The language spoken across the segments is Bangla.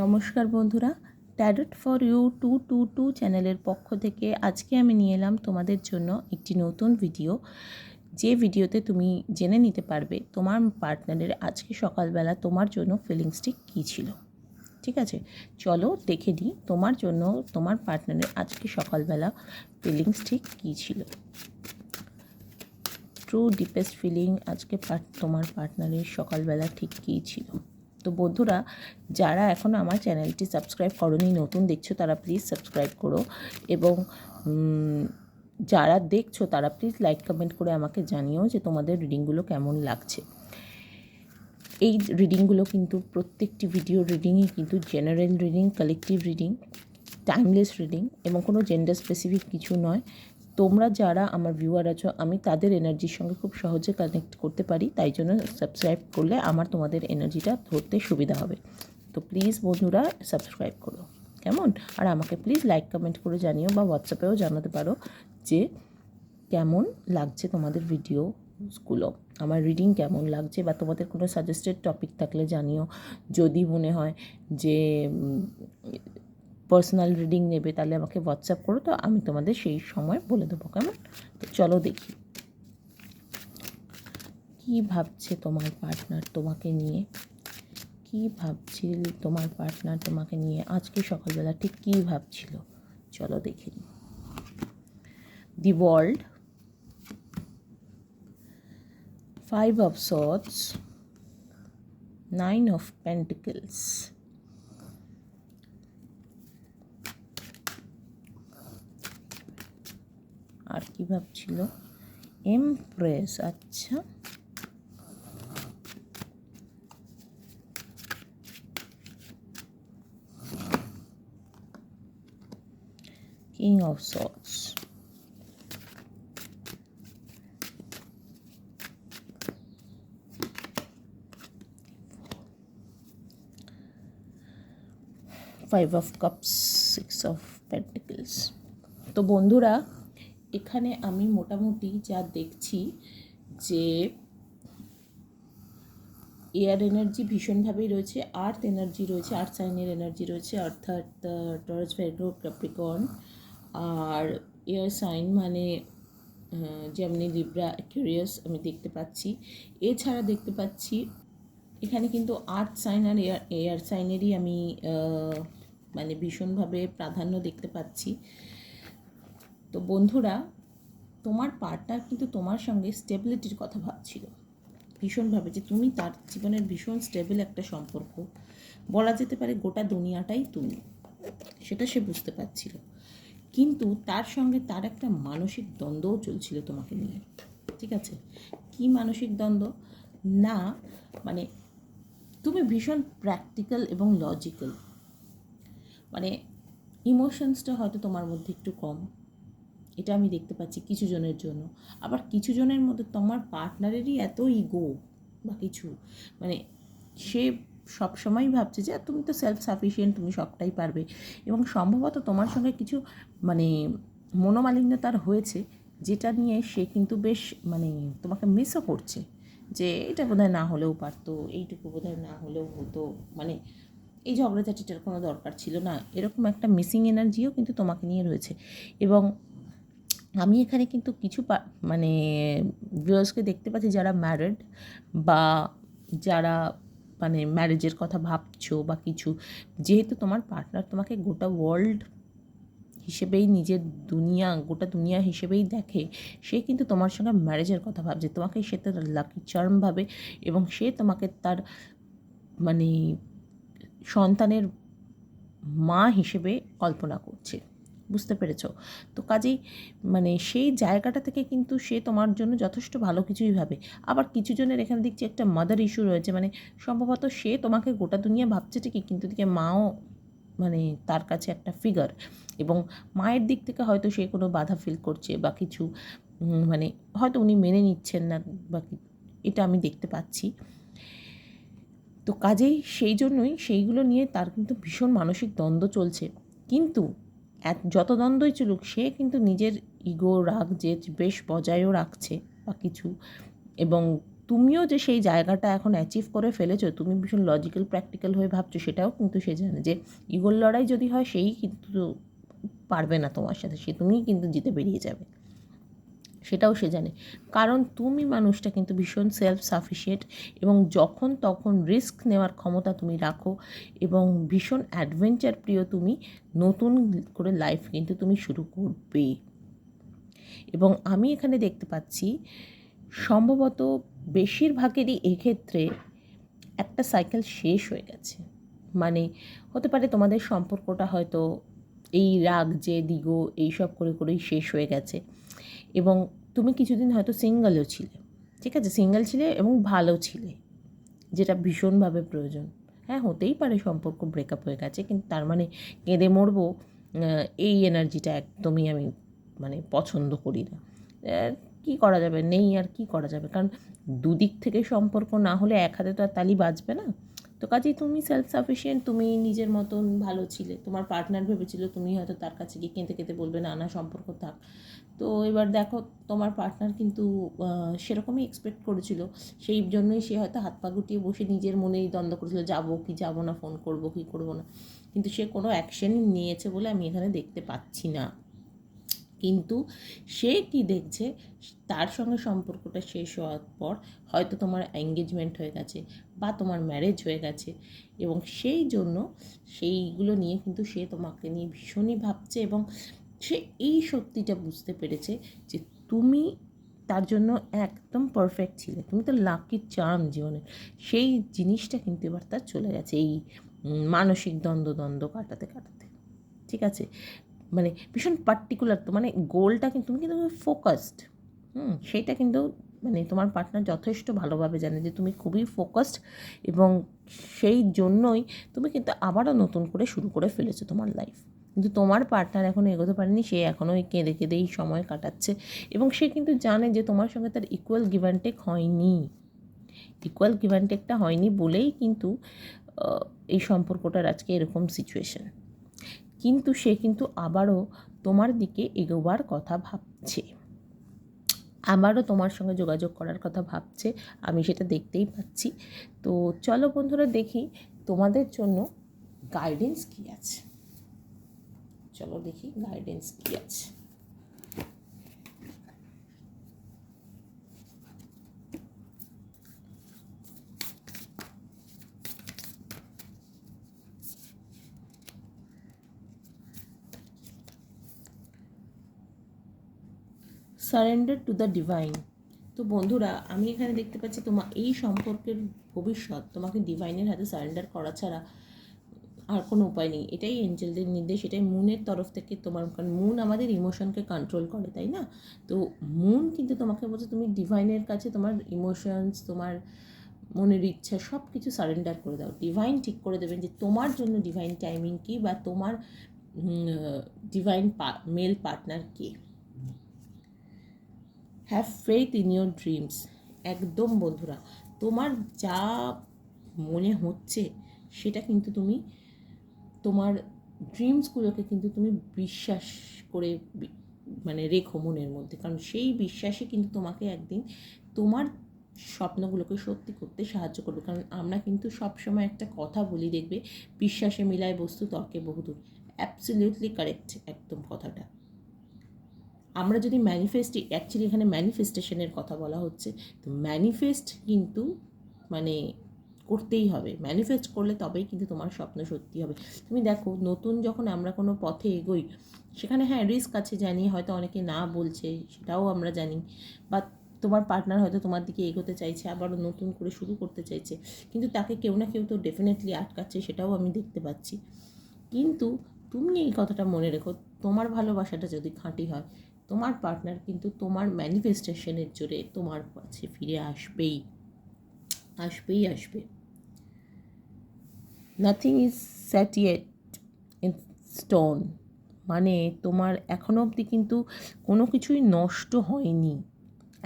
নমস্কার বন্ধুরা, ট্যারট ফর ইউ 222 চ্যানেলের পক্ষ থেকে আজকে আমি নিয়ে এলাম তোমাদের জন্য একটি নতুন ভিডিও। যে ভিডিওতে তুমি জেনে নিতে পারবে তোমার পার্টনারের আজকে সকালবেলা তোমার জন্য ফিলিংস ঠিক কী ছিল। ঠিক আছে, চলো দেখে নিই তোমার জন্য তোমার পার্টনারের আজকে সকালবেলা ফিলিংস ঠিক কী ছিল। ট্রু ডিপেস্ট ফিলিং আজকে তোমার পার্টনারের সকালবেলা ঠিক কী ছিল। তো বন্ধুরা, যারা এখনও আমার চ্যানেলটি সাবস্ক্রাইব করোনি, নতুন দেখছো, তারা প্লিজ সাবস্ক্রাইব করো এবং যারা দেখছো তারা প্লিজ লাইক কমেন্ট করে আমাকে জানিও যে তোমাদের রিডিংগুলো কেমন লাগছে। এই রিডিংগুলো কিন্তু প্রত্যেকটি ভিডিও রিডিংই কিন্তু general reading, collective reading, timeless reading এবং কোনো জেন্ডার স্পেসিফিক কিছু নয়। তোমরা যারা আমার ভিউয়ার আছো, আমি তাদের এনার্জির সঙ্গে খুব সহজে কানেক্ট করতে পারি, তাই জন্য সাবস্ক্রাইব করলে আমার তোমাদের এনার্জিটা ধরতে সুবিধা হবে। তো প্লিজ বন্ধুরা সাবস্ক্রাইব করো, কেমন? আর আমাকে প্লিজ লাইক কমেন্ট করে জানিও বা হোয়াটসঅ্যাপেও জানাতে পারো যে কেমন লাগছে তোমাদের ভিডিওগুলো, আমার রিডিং কেমন লাগছে, বা তোমাদের কোনো সাজেস্টেড টপিক থাকলে জানিও। যদি মনে হয় যে পার্সোনাল রিডিং নেবে তাহলে আমাকে হোয়াটসঅ্যাপ করো, তো আমি তোমাদের সেই সময় বলে দেবো, কেমন? তো চলো দেখি কী ভাবছে তোমার পার্টনার তোমাকে নিয়ে, কী ভাবছিল তোমার পার্টনার তোমাকে নিয়ে আজকে সকালবেলা ঠিক কী ভাবছিল। চলো দেখি। The World, 5 of Swords, 9 of Pentacles, আর কি ভাবছিল, এমপ্রেস, আচ্ছা, King of Swords, Five of Cups, 6 of Pentacles. তো বন্ধুরা, এখানে আমি মোটামুটি যা দেখছি যে এয়ার এনার্জি ভীষণভাবেই রয়েছে, আর্থ এনার্জি রয়েছে, আর্থ সাইনের এনার্জি রয়েছে, অর্থাৎ টরাস, ভার্গো, ক্যাপ্রিকর্ন। আর এয়ার সাইন মানে যেমনি লিব্রা, অ্যাকুয়ারিয়াস আমি দেখতে পাচ্ছি। এছাড়া দেখতে পাচ্ছি এখানে কিন্তু আর্থ সাইন আর এয়ার সাইনেরই আমি মানে ভীষণভাবে প্রাধান্য দেখতে পাচ্ছি। তো বন্ধুরা, তোমার পার্টনার কিন্তু তোমার সঙ্গে স্টেবিলিটির কথা ভাবছিল ভীষণভাবে, যে তুমি তার জীবনের ভীষণ স্টেবল একটা সম্পর্ক, বলা যেতে পারে গোটা দুনিয়াটাই তুমি, সেটা সে বুঝতে পারছিল। কিন্তু তার সঙ্গে তার একটা মানসিক দ্বন্দ্বও চলছিল তোমাকে নিয়ে। ঠিক আছে, কি মানসিক দ্বন্দ্ব? না মানে তুমি ভীষণ প্র্যাকটিক্যাল এবং লজিক্যাল, মানে ইমোশনসটা হয়তো তোমার মধ্যে একটু কম, এটা আমি দেখতে পাচ্ছি কিছু জনের জন্য। আবার কিছু জনের মধ্যে তোমার পার্টনারেরই এত ইগো বা কিছু, মানে সে সবসময় ভাবছে যে তুমি তো সেলফ সাফিসিয়েন্ট, তুমি সবটাই পারবে, এবং সম্ভবত তোমার সঙ্গে কিছু মানে মনোমালিন্যতার হয়েছে, যেটা নিয়ে সে কিন্তু বেশ মানে তোমাকে মিসও করছে, যে এটা বোধহয় না হলেও পারতো, এইটুকু বোধহয় না হলেও হতো, মানে এই ঝগড়াঝাটিটার কোনো দরকার ছিল না, এরকম একটা মিসিং এনার্জিও কিন্তু তোমাকে নিয়ে রয়েছে। এবং আমি এখানে কিন্তু কিছু মানে ভিউয়ার্সকে দেখতে পাচ্ছি যারা ম্যারিড, বা যারা মানে ম্যারেজের কথা ভাবছো বা কিছু, যেহেতু তোমার পার্টনার তোমাকে গোটা ওয়ার্ল্ড হিসেবেই, নিজের দুনিয়া, গোটা দুনিয়া হিসেবেই দেখে, সে কিন্তু তোমার সঙ্গে ম্যারেজের কথা ভাবছে, তোমাকে সে তার লাকি চার্ম ভাবে, এবং সে তোমাকে তার মানে সন্তানের মা হিসেবে কল্পনা করছে, বুঝতে পেরেছো? তো কাজেই মানে সেই জায়গাটা থেকে কিন্তু সে তোমার জন্য যথেষ্ট ভালো কিছুই ভাবে। আবার কিছু জনের এখানে দেখছি একটা মাদার ইস্যু রয়েছে, মানে সম্ভবত সে তোমাকে গোটা দুনিয়া ভাবছে ঠিকই, কিন্তু দিকে মাও মানে তার কাছে একটা ফিগার, এবং মায়ের দিক থেকে হয়তো সে কোনো বাধা ফিল করছে বা কিছু, মানে হয়তো উনি মেনে নিচ্ছেন না বা এটা আমি দেখতে পাচ্ছি। তো কাজেই সেই জন্যই সেইগুলো নিয়ে তার কিন্তু ভীষণ মানসিক দ্বন্দ্ব চলছে। কিন্তু যত দ্বন্দ্বই চলুক, সে কিন্তু নিজের ইগো, রাগ, জেদ বেশ বজায়ও রাখছে বা কিছু, এবং তুমিও যে সেই জায়গাটা এখন অ্যাচিভ করে ফেলেছো, তুমি ভীষণ লজিক্যাল প্র্যাকটিক্যাল হয়ে ভাবছো, সেটাও কিন্তু সে জানে যে ইগোর লড়াই যদি হয় সেই কিন্তু পারবে না তোমার সাথে, সে তুমিই কিন্তু জিতে বেরিয়ে যাবে, সেটাও সে জানে। কারণ তুমি মানুষটা কিন্তু ভীষণ সেলফ সাফিসিয়েন্ট এবং যখন তখন রিস্ক নেওয়ার ক্ষমতা তুমি রাখো এবং ভীষণ অ্যাডভেঞ্চার প্রিয় তুমি, নতুন করে লাইফ কিন্তু তুমি শুরু করবে। এবং আমি এখানে দেখতে পাচ্ছি সম্ভবত বেশিরভাগেরই এক্ষেত্রে একটা সাইকেল শেষ হয়ে গেছে। মানে হতে পারে তোমাদের সম্পর্কটা হয়তো এই রাগ যে দিগো এইসব করে করেই শেষ হয়ে গেছে এবং তুমি কিছুদিন হয়তো সিঙ্গেলও ছিলে, ঠিক আছে, সিঙ্গেল ছিলে এবং ভালো ছিলে, যেটা ভীষণভাবে প্রয়োজন। হ্যাঁ, হতেই পারে সম্পর্ক ব্রেকআপ হয়ে গেছে, কিন্তু তার মানে কেঁদে মরবো এই এনার্জিটা একদমই আমি মানে পছন্দ করি না। কী করা যাবে, নেই আর কি করা যাবে, কারণ দুদিক থেকে সম্পর্ক না হলে এক হাতে তো আর তালি বাজবে না। তো কাজেই তুমি সেলফ সাফিসিয়েন্ট, তুমি নিজের মতন ভালো ছিলে, তোমার পার্টনার ভেবেছিল তুমি হয়তো তার কাছে গিয়ে কেঁদে কেঁদে বলবে না না সম্পর্ক থাক। তো এবার দেখো তোমার পার্টনার কিন্তু সেরকমই এক্সপেক্ট করেছিল, সেই জন্যই সে হয়তো হাত পা গুটিয়ে বসে নিজের মনেই দ্বন্দ্ব করেছিল, যাবো কি যাবো না, ফোন করবো কি করবো না, কিন্তু সে কোনো অ্যাকশনই নিয়েছে বলে আমি এখানে দেখতে পাচ্ছি না। কিন্তু সে কি দেখছে, তার সঙ্গে সম্পর্কটা শেষ হওয়ার পর হয়তো তোমার এঙ্গেজমেন্ট হয়ে গেছে বা তোমার ম্যারেজ হয়ে গেছে এবং সেই জন্য সেইগুলো নিয়ে কিন্তু সে তোমাকে নিয়ে ভীষণই ভাবছে এবং সে এই সত্যিটা বুঝতে পেরেছে যে তুমি তার জন্য একদম পারফেক্ট ছিলে, তুমি তো লাকি চার্ম জীবনে। সেই জিনিসটা কিন্তু এবার তার চলে গেছে এই মানসিক দ্বন্দ্ব কাটাতে কাটাতে, ঠিক আছে। মানে ভীষণ পার্টিকুলার, তো মানে গোলটা কিন্তু তুমি কিন্তু ফোকাসড, সেইটা কিন্তু মানে তোমার পার্টনার যথেষ্ট ভালোভাবে জানে যে তুমি খুবই ফোকাসড এবং সেই জন্যই তুমি কিন্তু আবারও নতুন করে শুরু করে ফেলেছো তোমার লাইফ। কিন্তু তোমার পার্টনার এখনও এগোতে পারেনি, সে এখনও কেঁদে কেঁদেই সময় কাটাচ্ছে এবং সে কিন্তু জানে যে তোমার সঙ্গে তার ইকুয়াল গিভ অ্যান্ড টেক হয়নি, ইকুয়াল গিভ অ্যান্ড টেকটা হয়নি বলেই কিন্তু এই সম্পর্কটার আজকে এরকম সিচুয়েশন। কিন্তু সে কিন্তু আবারও তোমার দিকে এগোবার কথা ভাবছে, আবারও তোমার সঙ্গে যোগাযোগ করার কথা ভাবছে, আমি সেটা দেখতেই পাচ্ছি। তো চলো বন্ধুরা দেখি তোমাদের জন্য গাইডেন্স কী আছে, চলো দেখি গাইডেন্স কী আছে। Surrender to the divine. তো বন্ধুরা আমি এখানে দেখতে পাচ্ছি তোমার এই সম্পর্কের ভবিষ্যৎ তোমাকে ডিভাইনের হাতে সারেন্ডার করা ছাড়া আর কোনো উপায় নেই। এটাই এঞ্জেলদের নির্দেশ, এটাই মুনের তরফ থেকে তোমার, কারণ মুন আমাদের ইমোশনকে কন্ট্রোল করে, তাই না? তো মুন কিন্তু তোমাকে বলছে তুমি ডিভাইনের কাছে তোমার ইমোশনস, তোমার মনের ইচ্ছা সব কিছু সারেন্ডার করে দাও। ডিভাইন ঠিক করে দেবেন যে তোমার জন্য ডিভাইন টাইমিং কী বা তোমার divine mail partner K. Have faith in your dreams. একদম বন্ধুরা, তোমার যা মনে হচ্ছে সেটা কিন্তু তুমি তোমার ড্রিমসগুলোকে কিন্তু তুমি বিশ্বাস করে মানে রেখো মনের মধ্যে, কারণ সেই বিশ্বাসই কিন্তু তোমাকে একদিন তোমার স্বপ্নগুলোকে সত্যি করতে সাহায্য করবে। কারণ আমরা কিন্তু সবসময় একটা কথা বলি, দেখবে বিশ্বাসে মিলায় বস্তু তর্কে বহুদূর। অ্যাবসলিউটলি কারেক্ট একদম কথাটা। আমরা যদি অ্যাকচুয়ালি এখানে ম্যানিফেস্টেশনের কথা বলা হচ্ছে, তো ম্যানিফেস্ট কিন্তু মানে করতেই হবে, ম্যানিফেস্ট করলে তবেই কিন্তু তোমার স্বপ্ন সত্যি হবে। তুমি দেখো নতুন যখন আমরা কোনো পথে এগোই, সেখানে হ্যাঁ রিস্ক আছে জানি, হয়তো অনেকে না বলছে সেটাও আমরা জানি, বা তোমার পার্টনার হয়তো তোমার দিকে এগোতে চাইছে, আবারও নতুন করে শুরু করতে চাইছে, কিন্তু তাকে কেউ না কেউ তো ডেফিনেটলি আটকাচ্ছে, সেটাও আমি দেখতে পাচ্ছি। কিন্তু তুমি এই কথাটা মনে রেখো, তোমার ভালোবাসাটা যদি খাঁটি হয়, তোমার পার্টনার কিন্তু তোমার ম্যানিফেস্টেশনের জোরে তোমার কাছে ফিরে আসবেই আসবেই আসবে। Nothing is set yet in stone, মানে তোমার এখনও অবধি কিন্তু কোনো কিছুই নষ্ট হয়নি,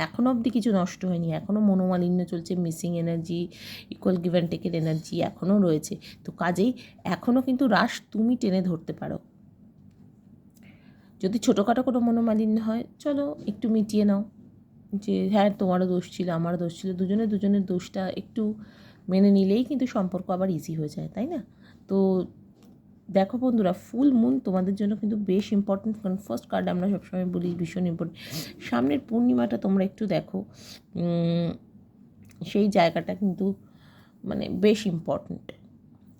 এখনও অবধি কিছু নষ্ট হয়নি, এখনও মনোমালিন্য চলছে, missing energy, equal give and টেকের এনার্জি এখনও রয়েছে। তো কাজেই এখনও কিন্তু রাশ তুমি টেনে ধরতে পারো। যদি ছোটোখাটো কোনো মনোমালিন্য হয় চলো একটু মিটিয়ে নাও, যে হ্যাঁ তোমারও দোষ ছিল, আমারও দোষ ছিল, দুজনের দোষটা একটু মেনে নিলেই কিন্তু সম্পর্ক আবার ইজি হয়ে যায়, তাই না? তো দেখো বন্ধুরা, ফুল মুন তোমাদের জন্য কিন্তু বেশ ইম্পর্টেন্ট, কারণ ফার্স্ট কার্ড আমরা সবসময় বলি ভীষণ ইম্পর্টেন্ট। সামনের পূর্ণিমাটা তোমরা একটু দেখো, সেই জায়গাটা কিন্তু মানে বেশ ইম্পর্ট্যান্ট।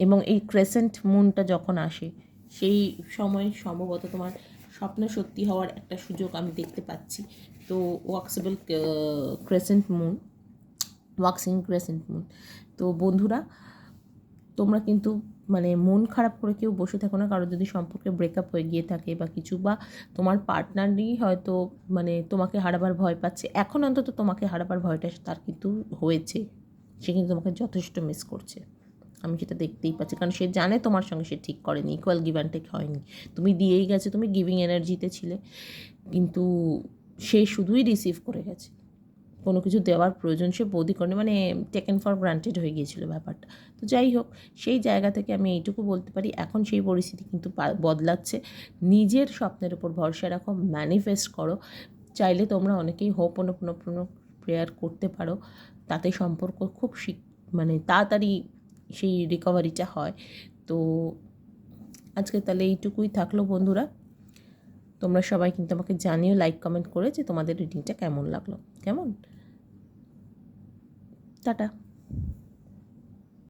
এবং এই ক্রেসেন্ট মুনটা যখন আসে সেই সময় সম্ভবত তোমার স্বপ্ন সত্যি হওয়ার একটা সুযোগ আমি দেখতে পাচ্ছি। তো ওয়াক্সিং ক্রেসেন্ট মুন। তো বন্ধুরা, তোমরা কিন্তু মানে মন খারাপ করে কেউ বসে থাকো না, কারো যদি সম্পর্কে ব্রেকআপ হয়ে গিয়ে থাকে বা কিছু, বা তোমার পার্টনারই হয়তো মানে তোমাকে হারাবার ভয় পাচ্ছে, এখন অন্তত তোমাকে হারাবার ভয়টা তার কিন্তু হয়েছে, সে কিন্তু তোমাকে যথেষ্ট মিস করছে, আমি সেটা দেখতেই পাচ্ছি, কারণ সে জানে তোমার সঙ্গে সে ঠিক করেনি, ইকুয়াল গিভ অ্যান্ড টেক হয়নি, তুমি দিয়েই গেছে, তুমি গিভিং এনার্জিতে ছিলে, কিন্তু সে শুধুই রিসিভ করে গেছে, কোনো কিছু দেওয়ার প্রয়োজন সে বোধই করেনি, মানে টেকেন ফর গ্রান্টেড হয়ে গিয়েছিল ব্যাপারটা। তো যাই হোক, সেই জায়গা থেকে আমি এইটুকু বলতে পারি, এখন সেই পরিস্থিতি কিন্তু বদলাচ্ছে। নিজের স্বপ্নের উপর ভরসা রাখো, ম্যানিফেস্ট করো, চাইলে তোমরা অনেকেই হোপোনোপোনো প্রেয়ার করতে পারো, তাতে সম্পর্ক খুব মানে তাড়াতাড়ি সেই রিকভারিটা হয়। তো আজকে তাহলে এইটুকুই থাকলো বন্ধুরা, তোমরা সবাই কিন্তু আমাকে জানিও লাইক কমেন্ট করে যে তোমাদের রিডিংটা কেমন লাগলো। কেমন? টাটা।